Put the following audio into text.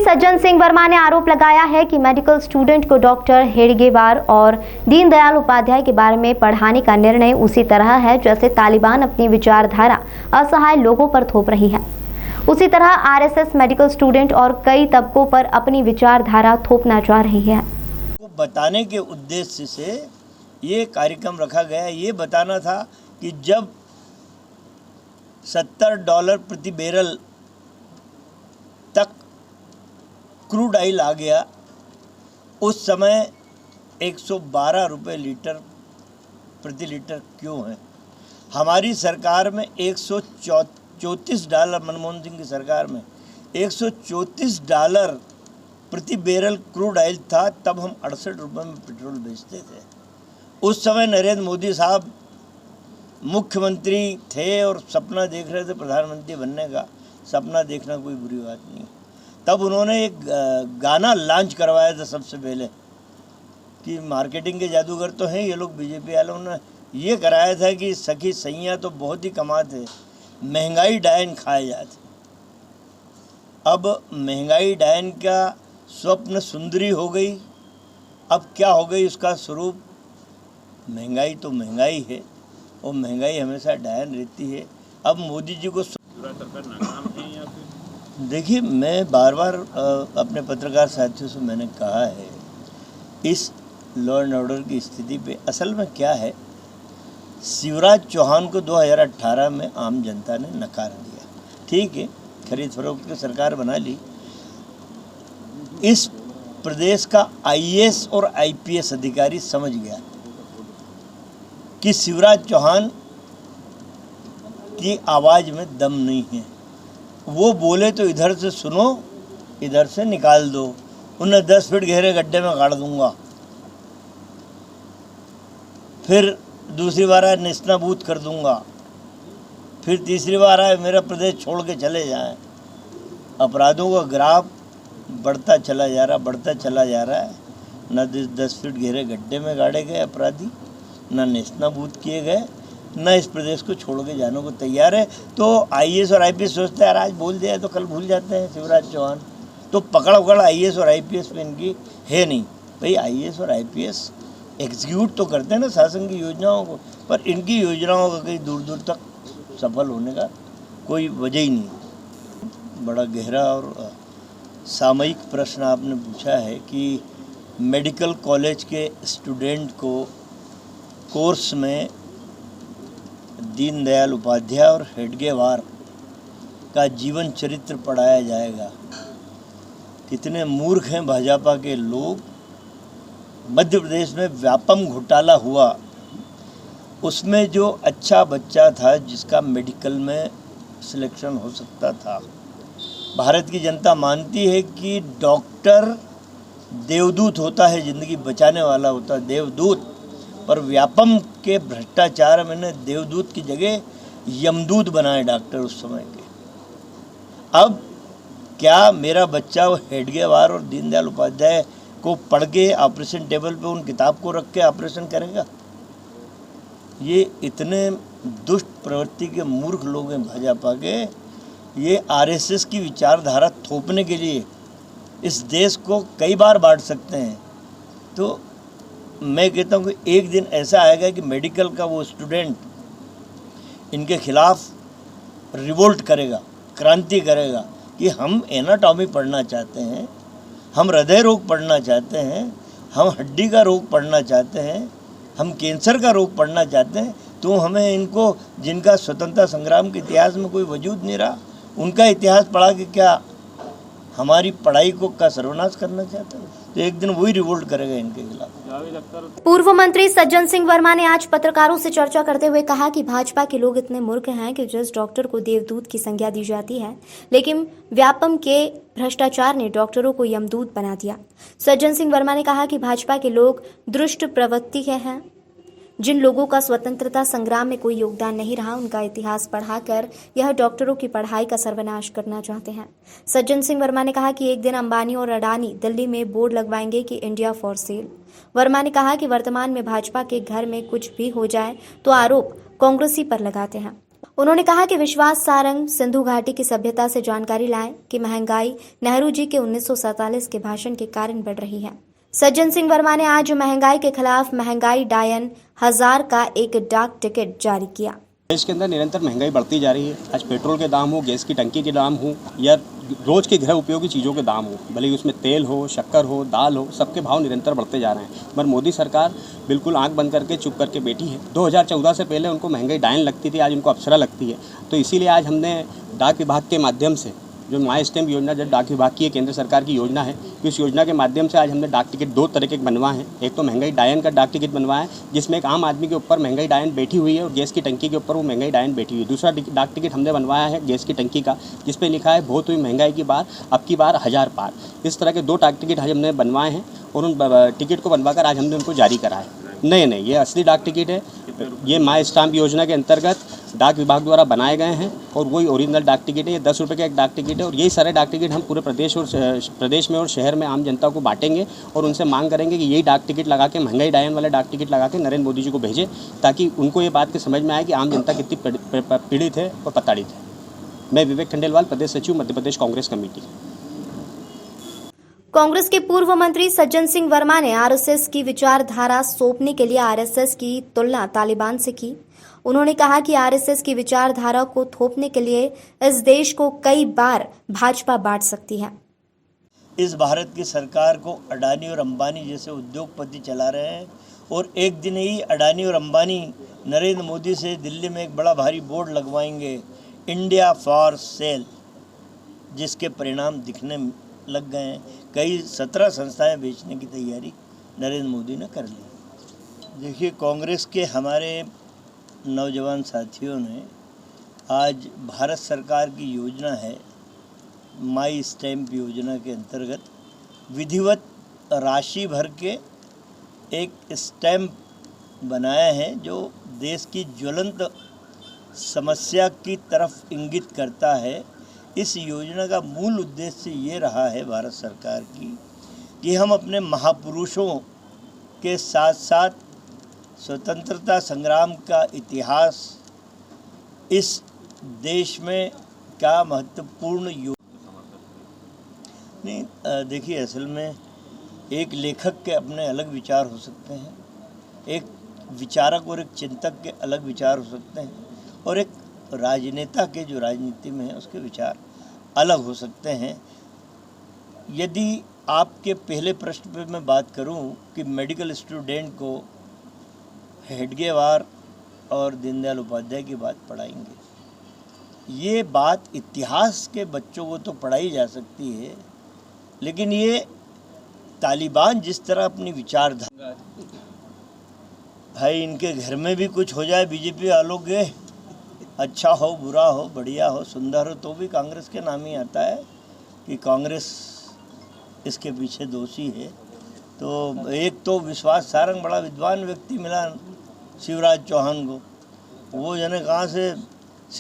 सज्जन सिंह वर्मा ने आरोप लगाया है कि मेडिकल स्टूडेंट को डॉक्टर हेडगेवार और दीनदयाल उपाध्याय के बारे में पढ़ाने का निर्णय उसी तरह है जैसे तालिबान अपनी विचारधारा असहाय लोगों पर थोप रही है। उसी तरह आरएसएस मेडिकल स्टूडेंट और कई तबकों पर अपनी विचारधारा थोपना चाह रही है। को बताने के उद्देश्य से ये कार्यक्रम रखा गया। ये बताना था कि जब $70 प्रति बैरल तक क्रूड ऑयल आ गया, उस समय 112 रुपये लीटर प्रति लीटर क्यों है। हमारी सरकार में $134, मनमोहन सिंह की सरकार में $134 प्रति बैरल क्रूड ऑयल था, तब हम 68 रुपये में पेट्रोल बेचते थे। उस समय नरेंद्र मोदी साहब मुख्यमंत्री थे और सपना देख रहे थे प्रधानमंत्री बनने का। सपना देखना कोई बुरी बात नहीं। तब उन्होंने एक गाना लॉन्च करवाया था सबसे पहले कि मार्केटिंग के जादूगर तो हैं ये लोग बीजेपी वालों ने। ये कराया था कि सखी सैया तो बहुत ही कमाते, महंगाई डायन खाए जाते। अब महंगाई डायन का स्वप्न सुंदरी हो गई। अब क्या हो गई उसका स्वरूप। महंगाई तो महंगाई है और महंगाई हमेशा डायन रहती है। अब मोदी जी को देखिए, मैं बार बार अपने पत्रकार साथियों से मैंने कहा है, इस लॉ एंड ऑर्डर की स्थिति पे असल में क्या है। शिवराज चौहान को 2018 में आम जनता ने नकार दिया। ठीक है, खरीद फरोख्त की सरकार बना ली। इस प्रदेश का आईएएस और आईपीएस अधिकारी समझ गया कि शिवराज चौहान की आवाज़ में दम नहीं है। वो बोले तो इधर से सुनो, इधर से निकाल दो। उन्हें 10 फीट गहरे गड्ढे में गाड़ दूंगा। फिर दूसरी बार आए नेस्तनाबूद कर दूंगा। फिर तीसरी बार आए मेरा प्रदेश छोड़ के चले जाएं। अपराधों का ग्राफ बढ़ता चला जा रहा है। न 10 फीट गहरे गड्ढे में गाड़े गए अपराधी, न नेस्तनाबूद किए गए, न इस प्रदेश को छोड़ के जाने को तैयार है। तो आईएएस और आईपीएस सोचते हैं यार आज बोल दिया तो कल भूल जाते हैं शिवराज चौहान। तो पकड़ आईएएस और आईपीएस पे इनकी है नहीं। भाई आईएएस और आईपीएस एग्जीक्यूट तो करते हैं ना शासन की योजनाओं को, पर इनकी योजनाओं का कहीं दूर दूर तक सफल होने का कोई वजह ही नहीं। बड़ा गहरा और सामयिक प्रश्न आपने पूछा है कि मेडिकल कॉलेज के स्टूडेंट को कोर्स में दीनदयाल उपाध्याय और हेडगेवार का जीवन चरित्र पढ़ाया जाएगा। कितने मूर्ख हैं भाजपा के लोग। मध्य प्रदेश में व्यापम घोटाला हुआ, उसमें जो अच्छा बच्चा था जिसका मेडिकल में सिलेक्शन हो सकता था, भारत की जनता मानती है कि डॉक्टर देवदूत होता है, ज़िंदगी बचाने वाला होता है, देवदूत। पर व्यापम के भ्रष्टाचार में देवदूत की जगह यमदूत बनाए डॉक्टर उस समय के। अब क्या मेरा बच्चा वो हेडगेवार और दीनदयाल उपाध्याय को पढ़ के ऑपरेशन टेबल पे उन किताब को रख के ऑपरेशन करेगा। ये इतने दुष्ट प्रवृत्ति के मूर्ख लोग हैं भाजपा के। ये आरएसएस की विचारधारा थोपने के लिए इस देश को कई बार बांट सकते हैं। तो मैं कहता हूँ कि एक दिन ऐसा आएगा कि मेडिकल का वो स्टूडेंट इनके खिलाफ रिवोल्ट करेगा, क्रांति करेगा कि हम एनाटॉमी पढ़ना चाहते हैं, हम हृदय रोग पढ़ना चाहते हैं, हम हड्डी का रोग पढ़ना चाहते हैं, हम कैंसर का रोग पढ़ना चाहते हैं। तो हमें इनको, जिनका स्वतंत्रता संग्राम के इतिहास में कोई वजूद नहीं रहा, उनका इतिहास पढ़ा के क्या हमारी पढ़ाई को का सर्वनाश करना चाहते हैं। तो एक दिन वही रिवोल्ट करेगा इनके खिलाफ। पूर्व मंत्री सज्जन सिंह वर्मा ने आज पत्रकारों से चर्चा करते हुए कहा कि भाजपा के लोग इतने मूर्ख हैं कि जिस डॉक्टर को देवदूत की संज्ञा दी जाती है, लेकिन व्यापम के भ्रष्टाचार ने डॉक्टरों को यमदूत बना दिया। सज्जन सिंह वर्मा ने कहा कि भाजपा के लोग दुष्ट प्रवृत्ति के हैं। जिन लोगों का स्वतंत्रता संग्राम में कोई योगदान नहीं रहा, उनका इतिहास पढ़ाकर यह डॉक्टरों की पढ़ाई का सर्वनाश करना चाहते हैं। सज्जन सिंह वर्मा ने कहा कि एक दिन अंबानी और अडानी दिल्ली में बोर्ड लगवाएंगे कि इंडिया फॉर सेल। वर्मा ने कहा कि वर्तमान में भाजपा के घर में कुछ भी हो जाए तो आरोप कांग्रेसी पर लगाते हैं उन्होंने कहा कि विश्वास सारंग सिंधु घाटी की सभ्यता से जानकारी लाएं कि महंगाई नेहरू जी के 1947 के भाषण के कारण बढ़ रही है। सज्जन सिंह वर्मा ने आज महंगाई के खिलाफ महंगाई डायन 1000 का एक डाक टिकट जारी किया। देश के अंदर निरंतर महंगाई बढ़ती जा रही है। आज पेट्रोल के दाम हो, गैस की टंकी के दाम हो या रोज के गृह उपयोगी चीज़ों के दाम हो, भले ही उसमें तेल हो, शक्कर हो, दाल हो, सबके भाव निरंतर बढ़ते जा रहे हैं। पर मोदी सरकार बिल्कुल आंख बंद करके चुप करके बैठी है। 2014 से पहले उनको महंगाई डायन लगती थी, आज उनको अप्सरा लगती है। तो इसीलिए आज हमने डाक विभाग के माध्यम से जो माई स्टैम्प योजना, जो डाक विभाग की केंद्र सरकार की योजना है, इस योजना के माध्यम से आज हमने डाक टिकट 2 तरह के बनवाए हैं। एक तो महंगाई डायन का डाक टिकट बनवाया है, जिसमें एक आम आदमी के ऊपर महंगाई डायन बैठी हुई है और गैस की टंकी के ऊपर वो महंगाई डायन बैठी हुई है। दूसरा डाक टिकट हमने बनवाया है गैस की टंकी का, जिस पे लिखा है बहुत हुई महंगाई की बार, अब की बार 1000 पार। इस तरह के 2 डाक टिकट आज हमने बनवाए हैं और उन टिकट को बनवाकर आज हमने उनको जारी करा है। नहीं, ये असली डाक टिकट है। ये माई स्टाम्प योजना के अंतर्गत डाक विभाग द्वारा बनाए गए हैं और वही ओरिजिनल डाक टिकट है। ये 10 रुपये का एक डाक टिकट है और यही सारे डाक टिकट हम पूरे प्रदेश में और शहर में आम जनता को बांटेंगे और उनसे मांग करेंगे कि यही डाक टिकट लगा के, महंगाई डायन वाले डाक टिकट लगा के नरेंद्र मोदी जी को भेजें, ताकि उनको ये बात की समझ में आए कि आम जनता कितनी पीड़ित है और प्रताड़ित है। मैं विवेक खंडेलवाल, प्रदेश सचिव, मध्य प्रदेश कांग्रेस कमेटी। कांग्रेस के पूर्व मंत्री सज्जन सिंह वर्मा ने आरएसएस की विचारधारा सौंपने के लिए आरएसएस की तुलना तालिबान से की। उन्होंने कहा कि आरएसएस की विचारधारा को थोपने के लिए इस देश को कई बार भाजपा बांट सकती है। इस भारत की सरकार को अडानी और अंबानी जैसे उद्योगपति चला रहे हैं और एक दिन ही अडानी और अंबानी नरेंद्र मोदी से दिल्ली में एक बड़ा भारी बोर्ड लगवाएंगे, इंडिया फॉर सेल, जिसके परिणाम दिखने लग गए हैं। कई 17 संस्थाएं बेचने की तैयारी नरेंद्र मोदी ने कर ली। देखिए, कांग्रेस के हमारे नौजवान साथियों ने आज भारत सरकार की योजना है माई स्टैम्प योजना के अंतर्गत विधिवत राशि भर के एक स्टैम्प बनाया है जो देश की ज्वलंत समस्या की तरफ इंगित करता है। इस योजना का मूल उद्देश्य ये रहा है भारत सरकार की कि हम अपने महापुरुषों के साथ साथ स्वतंत्रता संग्राम का इतिहास, इस देश में क्या महत्वपूर्ण नहीं, देखिए, असल में एक लेखक के अपने अलग विचार हो सकते हैं, एक विचारक और एक चिंतक के अलग विचार हो सकते हैं और एक राजनेता के जो राजनीति में है उसके विचार अलग हो सकते हैं। यदि आपके पहले प्रश्न पे मैं बात करूं कि मेडिकल स्टूडेंट को हेडगेवार और दीनदयाल उपाध्याय की बात पढ़ाएंगे, ये बात इतिहास के बच्चों को तो पढ़ाई जा सकती है, लेकिन ये तालिबान जिस तरह अपनी विचारधारा, भाई इनके घर में भी कुछ हो जाए बीजेपी वालों के, अच्छा हो, बुरा हो, बढ़िया हो, सुंदर हो, तो भी कांग्रेस के नाम ही आता है कि कांग्रेस इसके पीछे दोषी है। तो एक तो विश्वास सारंग बड़ा विद्वान व्यक्ति मिला शिवराज चौहान को, वो जाने कहाँ से